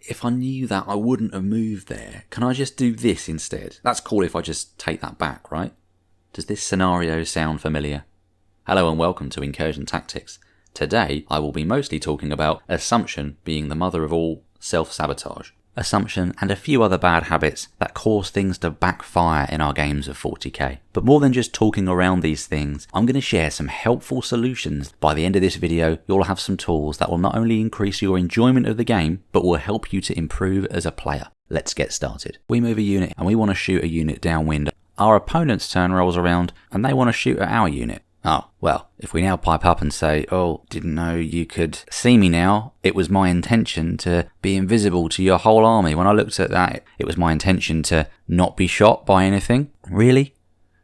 if I knew that, I wouldn't have moved there. Can I just do this instead? That's cool if I just take that back, right? Does this scenario sound familiar? Hello and welcome to Incursion Tactics. Today, I will be mostly talking about assumption being the mother of all self-sabotage. Assumption and a few other bad habits that cause things to backfire in our games of 40k. But more than just talking around these things, I'm going to share some helpful solutions. By the end of this video, you'll have some tools that will not only increase your enjoyment of the game, but will help you to improve as a player. Let's get started. We move a unit and we want to shoot a unit downwind. Our opponent's turn rolls around and they want to shoot at our unit. Oh, well, if we now pipe up and say, oh, didn't know you could see me now. It was my intention to be invisible to your whole army. When I looked at that, it was my intention to not be shot by anything. Really?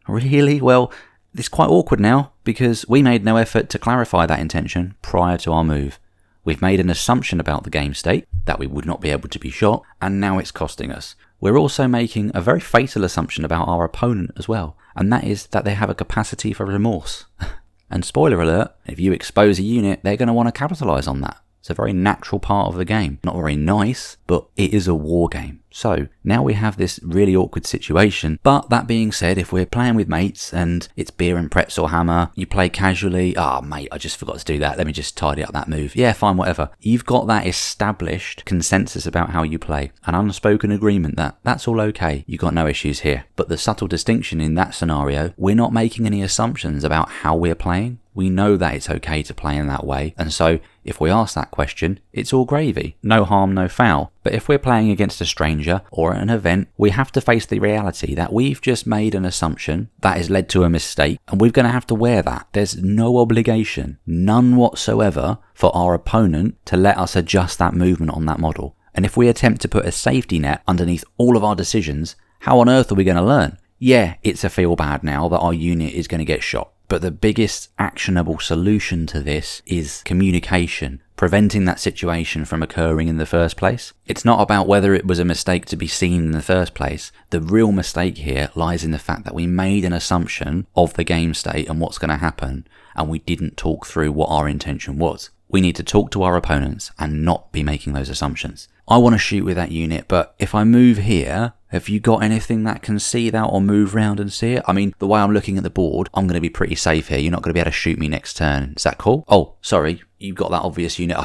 Really? Well, it's quite awkward now because we made no effort to clarify that intention prior to our move. We've made an assumption about the game state, that we would not be able to be shot, and now it's costing us. We're also making a very fatal assumption about our opponent as well, and that is that they have a capacity for remorse. And spoiler alert, if you expose a unit, they're going to want to capitalise on that. It's a very natural part of the game. Not very nice, but it is a war game. So now we have this really awkward situation. But that being said, if we're playing with mates and it's beer and pretzel hammer, you play casually. Ah, mate, I just forgot to do that. Let me just tidy up that move. Yeah, fine, whatever. You've got that established consensus about how you play. An unspoken agreement that that's all okay. You've got no issues here. But the subtle distinction in that scenario, we're not making any assumptions about how we're playing. We know that it's okay to play in that way, and so if we ask that question, it's all gravy. No harm, no foul. But if we're playing against a stranger or at an event, we have to face the reality that we've just made an assumption that has led to a mistake, and we're going to have to wear that. There's no obligation, none whatsoever, for our opponent to let us adjust that movement on that model. And if we attempt to put a safety net underneath all of our decisions, how on earth are we going to learn? Yeah, it's a feel bad now that our unit is going to get shot. But the biggest actionable solution to this is communication, preventing that situation from occurring in the first place. It's not about whether it was a mistake to be seen in the first place. The real mistake here lies in the fact that we made an assumption of the game state and what's going to happen, and we didn't talk through what our intention was. We need to talk to our opponents and not be making those assumptions. I want to shoot with that unit, but if I move here, have you got anything that can see that or move round and see it? I mean, the way I'm looking at the board, I'm going to be pretty safe here. You're not going to be able to shoot me next turn. Is that cool? Oh, sorry. You've got that obvious unit.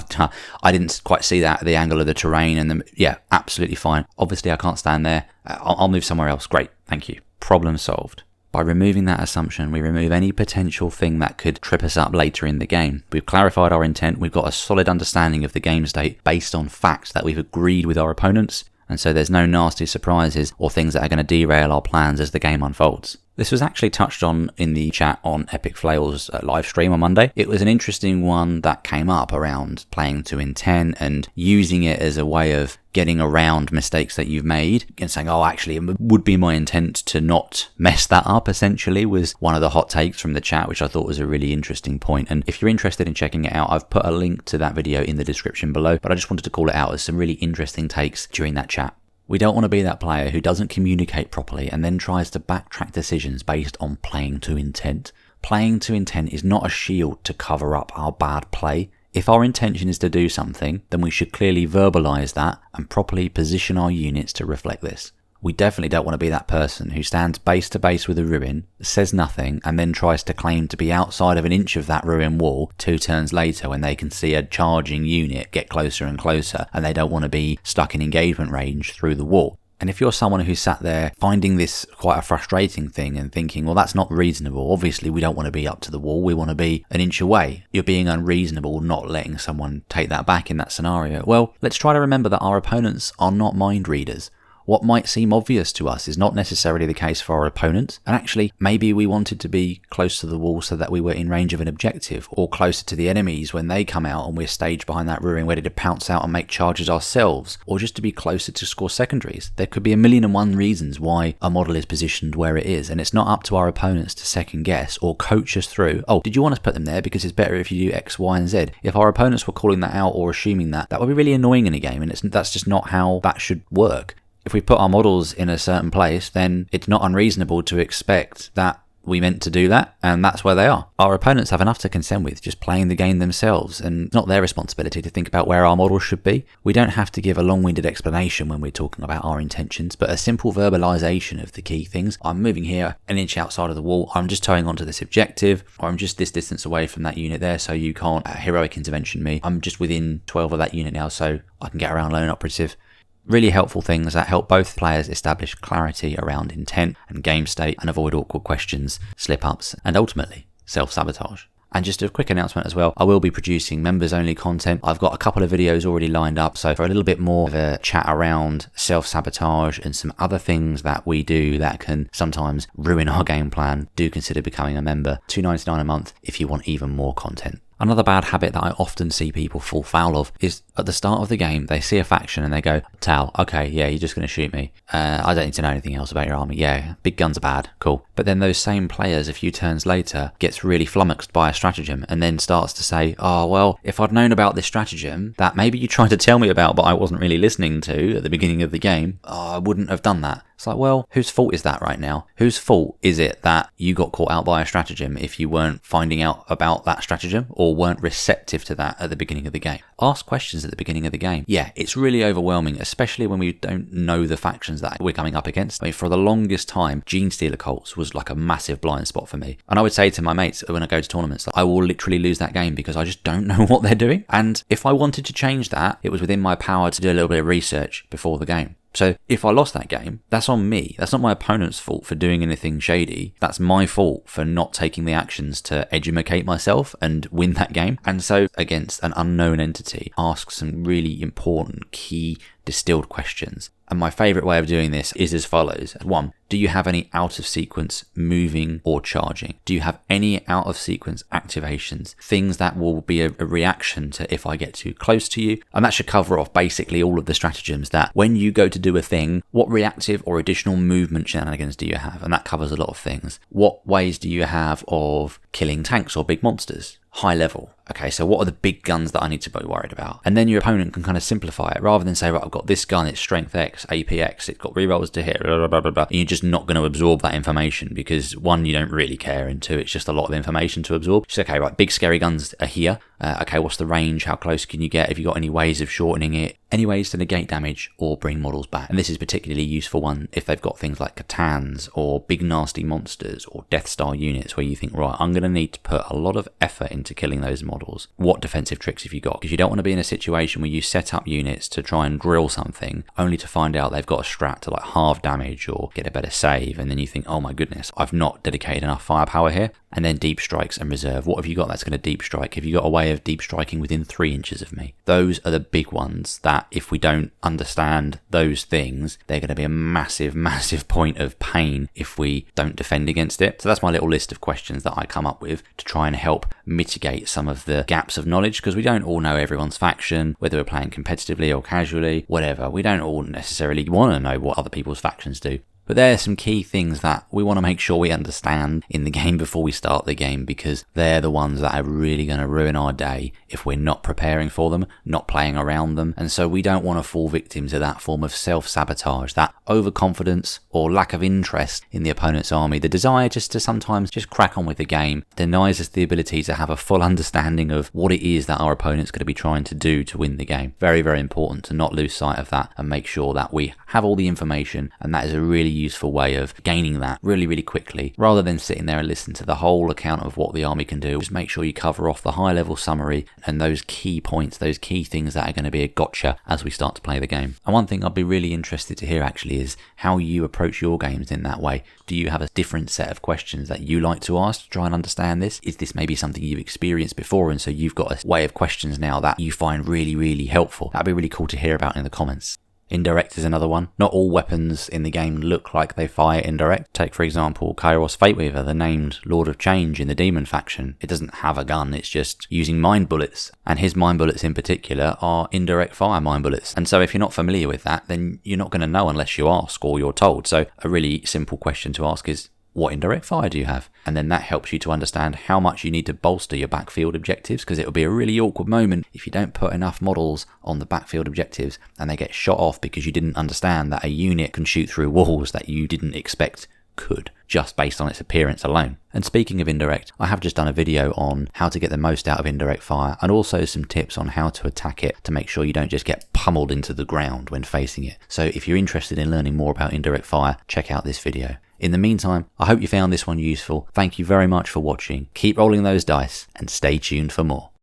I didn't quite see that, the angle of the terrain. And yeah, absolutely fine. Obviously, I can't stand there. I'll move somewhere else. Great. Thank you. Problem solved. By removing that assumption, we remove any potential thing that could trip us up later in the game. We've clarified our intent. We've got a solid understanding of the game state based on facts that we've agreed with our opponents. And so there's no nasty surprises or things that are going to derail our plans as the game unfolds. This was actually touched on in the chat on Epic Flail's live stream on Monday. It was an interesting one that came up around playing to intent and using it as a way of getting around mistakes that you've made and saying, oh, actually, it would be my intent to not mess that up, essentially, was one of the hot takes from the chat, which I thought was a really interesting point. And if you're interested in checking it out, I've put a link to that video in the description below, but I just wanted to call it out as some really interesting takes during that chat. We don't want to be that player who doesn't communicate properly and then tries to backtrack decisions based on playing to intent. Playing to intent is not a shield to cover up our bad play. If our intention is to do something, then we should clearly verbalise that and properly position our units to reflect this. We definitely don't want to be that person who stands base to base with a ruin, says nothing, and then tries to claim to be outside of an inch of that ruin wall 2 turns later when they can see a charging unit get closer and closer and they don't want to be stuck in engagement range through the wall. And if you're someone who sat there finding this quite a frustrating thing and thinking, well, that's not reasonable. Obviously, we don't want to be up to the wall. We want to be an inch away. You're being unreasonable not letting someone take that back in that scenario. Well, let's try to remember that our opponents are not mind readers. What might seem obvious to us is not necessarily the case for our opponents, and actually maybe we wanted to be close to the wall so that we were in range of an objective, or closer to the enemies when they come out and we're staged behind that ruin ready to pounce out and make charges ourselves, or just to be closer to score secondaries. There could be 1,000,001 reasons why a model is positioned where it is, and it's not up to our opponents to second guess or coach us through, oh, did you want us to put them there because it's better if you do X, Y, and Z? If our opponents were calling that out or assuming that, that would be really annoying in a game, and that's just not how that should work. If we put our models in a certain place, then it's not unreasonable to expect that we meant to do that, and that's where they are. Our opponents have enough to contend with just playing the game themselves, and it's not their responsibility to think about where our models should be. We don't have to give a long-winded explanation when we're talking about our intentions, but a simple verbalization of the key things. I'm moving here an inch outside of the wall, I'm just towing onto this objective, or I'm just this distance away from that unit there, so you can't heroic intervention me. I'm just within 12 of that unit now, so I can get around lone operative. Really helpful things that help both players establish clarity around intent and game state and avoid awkward questions, slip-ups, and ultimately self-sabotage. And just a quick announcement as well, I will be producing members-only content. I've got a couple of videos already lined up, so for a little bit more of a chat around self-sabotage and some other things that we do that can sometimes ruin our game plan, do consider becoming a member. $2.99 a month if you want even more content. Another bad habit that I often see people fall foul of is at the start of the game, they see a faction and they go, Tal, okay, yeah, you're just going to shoot me. I don't need to know anything else about your army. Yeah, big guns are bad, cool. But then those same players, a few turns later, gets really flummoxed by a stratagem and then starts to say, oh, well, if I'd known about this stratagem that maybe you tried to tell me about but I wasn't really listening to at the beginning of the game, I wouldn't have done that. It's like, well, whose fault is that right now? Whose fault is it that you got caught out by a stratagem if you weren't finding out about that stratagem or weren't receptive to that at the beginning of the game? Ask questions at the beginning of the game. Yeah, it's really overwhelming, especially when we don't know the factions that we're coming up against. I mean, for the longest time, Gene Stealer cults was like a massive blind spot for me. And I would say to my mates when I go to tournaments that I will literally lose that game because I just don't know what they're doing. And if I wanted to change that, it was within my power to do a little bit of research before the game. So if I lost that game, that's on me. That's not my opponent's fault for doing anything shady. That's my fault for not taking the actions to educate myself and win that game. And so against an unknown entity, ask some really important key distilled questions. And my favourite way of doing this is as follows. 1. Do you have any out of sequence moving or charging? Do you have any out of sequence activations? Things that will be a reaction to if I get too close to you. And that should cover off basically all of the stratagems that when you go to do a thing, what reactive or additional movement shenanigans do you have? And that covers a lot of things. What ways do you have of killing tanks or big monsters? High level. Okay, so what are the big guns that I need to be worried about? And then your opponent can kind of simplify it rather than say, right, I've got this gun, it's strength X, AP X, it's got rerolls to hit, blah, blah, blah, blah, blah. And you're just not going to absorb that information because 1, you don't really care, and 2, it's just a lot of information to absorb. Just okay, right, big scary guns are here. Okay, what's the range? How close can you get? Have you got any ways of shortening it? Any ways to negate damage or bring models back? And this is particularly useful one if they've got things like Catans or big nasty monsters or Death Star units where you think, right, I'm going to need to put a lot of effort into killing those models. What defensive tricks have you got? Because you don't want to be in a situation where you set up units to try and drill something only to find out they've got a strat to like halve damage or get a better save, and then you think, oh my goodness, I've not dedicated enough firepower here. And then deep strikes and reserve. What have you got that's going to deep strike? Have you got a way of deep striking within 3 inches of me? Those are the big ones that if we don't understand those things, they're going to be a massive, massive point of pain if we don't defend against it. So that's my little list of questions that I come up with to try and help mitigate some of the gaps of knowledge, because we don't all know everyone's faction, whether we're playing competitively or casually, whatever. We don't all necessarily want to know what other people's factions do. But there are some key things that we want to make sure we understand in the game before we start the game, because they're the ones that are really going to ruin our day if we're not preparing for them, not playing around them. And so we don't want to fall victim to that form of self-sabotage, that overconfidence or lack of interest in the opponent's army. The desire just to sometimes just crack on with the game denies us the ability to have a full understanding of what it is that our opponent's going to be trying to do to win the game. Very, very important to not lose sight of that and make sure that we have all the information, and that is a really useful way of gaining that really, really quickly, rather than sitting there and listen to the whole account of what the army can do. Just make sure you cover off the high level summary and those key points, those key things that are going to be a gotcha as we start to play the game. And one thing I'd be really interested to hear actually is how you approach your games in that way. Do you have a different set of questions that you like to ask to try and understand this? Is this maybe something you've experienced before, and so you've got a way of questions now that you find really, really helpful? That'd be really cool to hear about in the comments. Indirect is another one. Not all weapons in the game look like they fire indirect. Take, for example, Kairos Fateweaver, the named Lord of Change in the Demon faction. It doesn't have a gun, it's just using mind bullets. And his mind bullets in particular are indirect fire mind bullets. And so if you're not familiar with that, then you're not going to know unless you ask or you're told. So a really simple question to ask is, what indirect fire do you have? And then that helps you to understand how much you need to bolster your backfield objectives, because it'll be a really awkward moment if you don't put enough models on the backfield objectives and they get shot off because you didn't understand that a unit can shoot through walls that you didn't expect could, just based on its appearance alone. And speaking of indirect, I have just done a video on how to get the most out of indirect fire, and also some tips on how to attack it to make sure you don't just get pummeled into the ground when facing it. So if you're interested in learning more about indirect fire, check out this video. In the meantime, I hope you found this one useful. Thank you very much for watching. Keep rolling those dice and stay tuned for more.